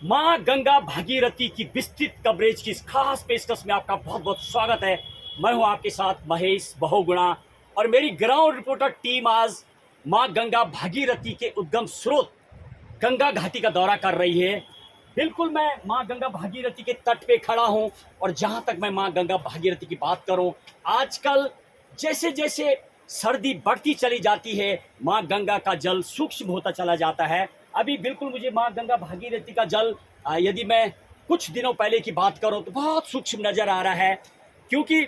मां गंगा भागीरथी की विस्तृत कवरेज की इस खास पेशकश में आपका बहुत बहुत स्वागत है। मैं हूं आपके साथ महेश बहुगुणा और मेरी ग्राउंड रिपोर्टर टीम आज मां गंगा भागीरथी के उद्गम स्रोत गंगा घाटी का दौरा कर रही है। बिल्कुल मैं मां गंगा भागीरथी के तट पे खड़ा हूं और जहां तक मैं मां गंगा भागीरथी की बात करूं, आजकल जैसे जैसे सर्दी बढ़ती चली जाती है, मां गंगा का जल सूक्ष्म होता चला जाता है। अभी बिल्कुल मुझे मां गंगा भागीरथी का जल यदि मैं कुछ दिनों पहले की बात करूं तो बहुत सूक्ष्म नजर आ रहा है, क्योंकि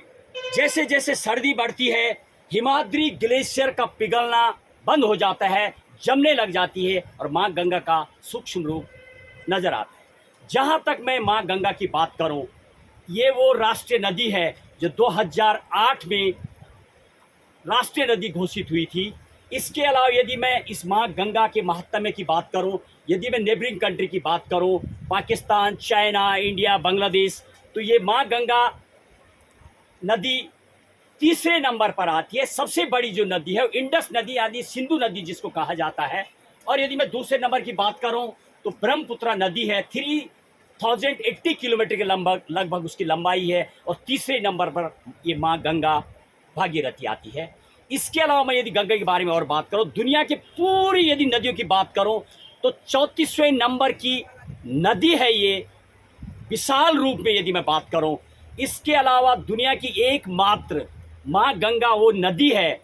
जैसे जैसे सर्दी बढ़ती है हिमाद्री ग्लेशियर का पिघलना बंद हो जाता है, जमने लग जाती है और मां गंगा का सूक्ष्म रूप नजर आता है। जहां तक मैं मां गंगा की बात करूं, ये वो राष्ट्रीय नदी है जो 2008 में राष्ट्रीय नदी घोषित हुई थी। इसके अलावा यदि मैं इस मां गंगा के महात्म्य की बात करूं, यदि मैं नेबरिंग कंट्री की बात करूं, पाकिस्तान, चाइना, इंडिया, बांग्लादेश, तो ये मां गंगा नदी तीसरे नंबर पर आती है। सबसे बड़ी जो नदी है इंडस नदी यानी सिंधु नदी जिसको कहा जाता है। और यदि मैं दूसरे नंबर की बात करूं तो ब्रह्मपुत्र नदी है, 3080 किलोमीटर के लगभग उसकी लंबाई है और तीसरे नंबर पर ये मां गंगा भागीरथी आती है। इसके अलावा मैं यदि गंगा के बारे में और बात करूं, दुनिया की पूरी यदि नदियों की बात करूं तो 34वें नंबर की नदी है ये, विशाल रूप में यदि मैं बात करूं। इसके अलावा दुनिया की एकमात्र मां गंगा वो नदी है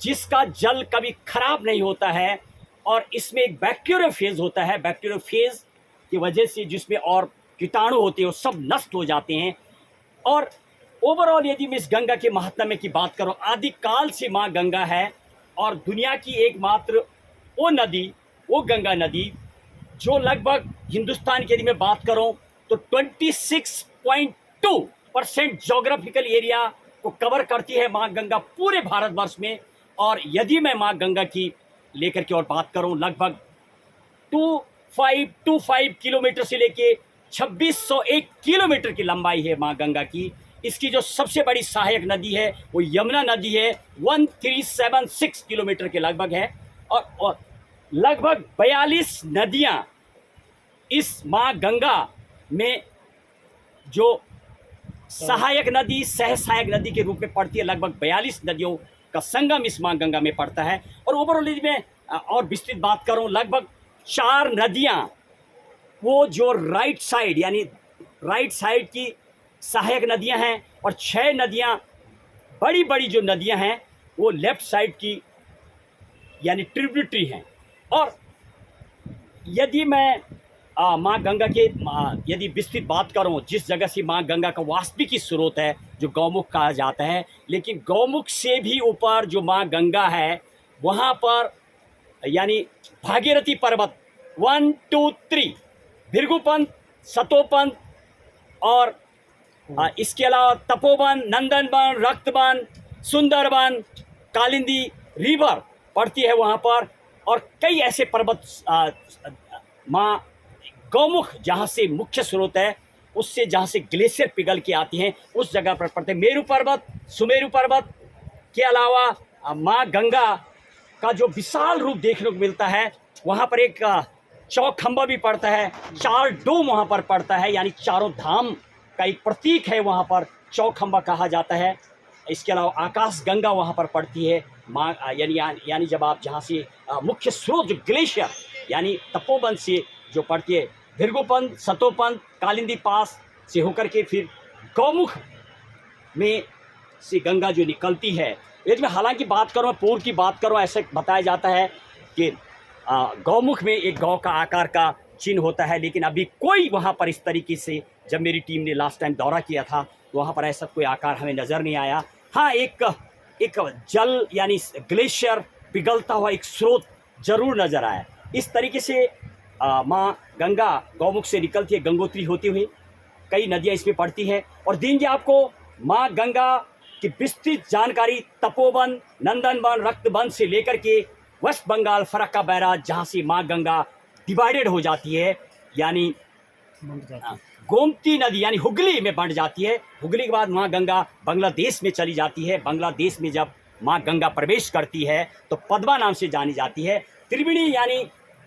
जिसका जल कभी खराब नहीं होता है और इसमें एक बैक्टीरियोफेज होता है। बैक्टीरियोफेज की वजह से जिसमें और कीटाणु होते हैं वो सब नष्ट हो जाते हैं। और ओवरऑल यदि मैं इस गंगा के महात्म्य की बात करूं, आदिकाल से मां गंगा है और दुनिया की एकमात्र वो नदी, वो गंगा नदी जो लगभग हिंदुस्तान की यदि मैं बात करूं तो 26.2% जोग्राफिकल एरिया को कवर करती है मां गंगा पूरे भारतवर्ष में। और यदि मैं मां गंगा की लेकर के और बात करूं, लगभग 2525 किलोमीटर से लेके 2601 किलोमीटर की लंबाई है मां गंगा की। इसकी जो सबसे बड़ी सहायक नदी है वो यमुना नदी है, 1376 किलोमीटर के लगभग है। और लगभग 42 नदियां इस मां गंगा में जो सहायक नदी, सह सहायक नदी के रूप में पड़ती है, लगभग 42 नदियों का संगम इस मां गंगा में पड़ता है। और ओवरऑल यदि मैं और विस्तृत बात करूं, लगभग 4 नदियां वो जो राइट साइड यानी राइट साइड की सहायक नदियां हैं और 6 नदियां बड़ी बड़ी जो नदियां हैं वो लेफ्ट साइड की यानी ट्रिब्यूटरी हैं। और यदि मैं मां गंगा के यदि विस्तृत बात करूं, जिस जगह से मां गंगा का वास्तविक स्रोत है जो गौमुख कहा जाता है, लेकिन गौमुख से भी ऊपर जो मां गंगा है वहां पर यानी भागीरथी पर्वत 1 2 3 भृगुपंथ, सतोपंथ और इसके अलावा तपोवन, नंदनवन, रक्तवन, सुंदरवन, कालिंदी रिवर पड़ती है वहाँ पर। और कई ऐसे पर्वत माँ गौमुख जहाँ से मुख्य स्रोत है उससे जहाँ से ग्लेशियर पिघल के आती हैं उस जगह पर पड़ते हैं। मेरू पर्वत, सुमेरु पर्वत के अलावा माँ गंगा का जो विशाल रूप देखने को मिलता है, वहाँ पर एक चौखंबा भी पड़ता है, 4 डोम वहाँ पर पड़ता है, यानी चारों धाम का एक प्रतीक है, वहाँ पर चौखंबा कहा जाता है। इसके अलावा आकाश गंगा वहाँ पर पड़ती है माँ यानी जब आप जहाँ से मुख्य स्रोत जो ग्लेशियर यानी तपोवन से जो पड़ती है, भृगुपंथ, सतोपंथ, कालिंदी पास से होकर के फिर गौमुख में से गंगा जो निकलती है। यदि मैं हालांकि बात करूँ, पूर्व की बात करूँ, ऐसे बताया जाता है कि गौमुख में एक गौ का आकार का चिन्ह होता है, लेकिन अभी कोई वहाँ पर इस तरीके से, जब मेरी टीम ने लास्ट टाइम दौरा किया था तो वहाँ पर ऐसा कोई आकार हमें नज़र नहीं आया। हाँ, एक जल यानी ग्लेशियर पिघलता हुआ एक स्रोत जरूर नज़र आया। इस तरीके से माँ गंगा गौमुख से निकलती है, गंगोत्री होती हुई कई नदियाँ इसमें पड़ती हैं। और देंगे आपको माँ गंगा की विस्तृत जानकारी तपोवन, नंदनवन, रक्तवन से लेकर के वेस्ट बंगाल फरक्का बैराज जहाँ से माँ गंगा डिवाइडेड हो जाती है, यानी गोमती नदी यानी हुगली में बढ़ जाती है। हुगली के बाद माँ गंगा बांग्लादेश में चली जाती है। बांग्लादेश में जब माँ गंगा प्रवेश करती है तो पद्मा नाम से जानी जाती है। त्रिवेणी यानी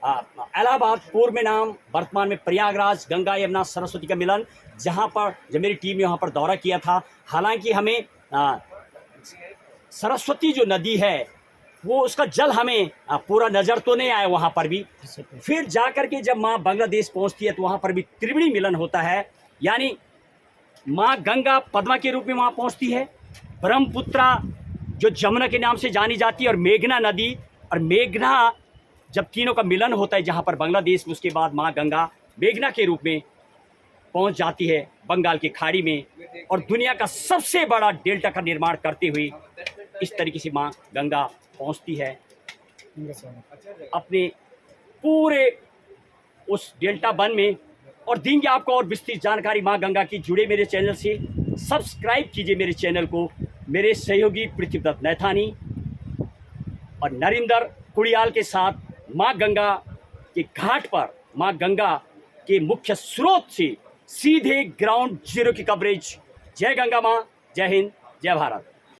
इलाहाबाद पूर्व में नाम, वर्तमान में प्रयागराज, गंगा यमुना सरस्वती का मिलन, जहाँ पर जब मेरी टीम ने वहाँ पर दौरा किया था, हालांकि हमें सरस्वती जो नदी है वो उसका जल हमें पूरा नज़र तो नहीं आया वहाँ पर भी। फिर जा कर के जब माँ बांग्लादेश पहुँचती है तो वहाँ पर भी त्रिवेणी मिलन होता है, यानी माँ गंगा पद्मा के रूप में वहाँ पहुँचती है, ब्रह्मपुत्रा जो जमुना के नाम से जानी जाती है, और मेघना नदी, और मेघना जब तीनों का मिलन होता है जहाँ पर बांग्लादेश में, उसके बाद माँ गंगा मेघना के रूप में पहुँच जाती है बंगाल की खाड़ी में, और दुनिया का सबसे बड़ा डेल्टा का निर्माण करते हुए इस तरीके से माँ गंगा पहुँचती है अपने पूरे उस डेल्टा वन में। और देंगे आपको और विस्तृत जानकारी माँ गंगा की। जुड़े मेरे चैनल से, सब्सक्राइब कीजिए मेरे चैनल को। मेरे सहयोगी पृथ्वीदत्त नैथानी और नरेंद्र कुड़ियाल के साथ माँ गंगा के घाट पर, माँ गंगा के मुख्य स्रोत से सीधे ग्राउंड जीरो की कवरेज। जय गंगा माँ, जय हिंद, जय भारत।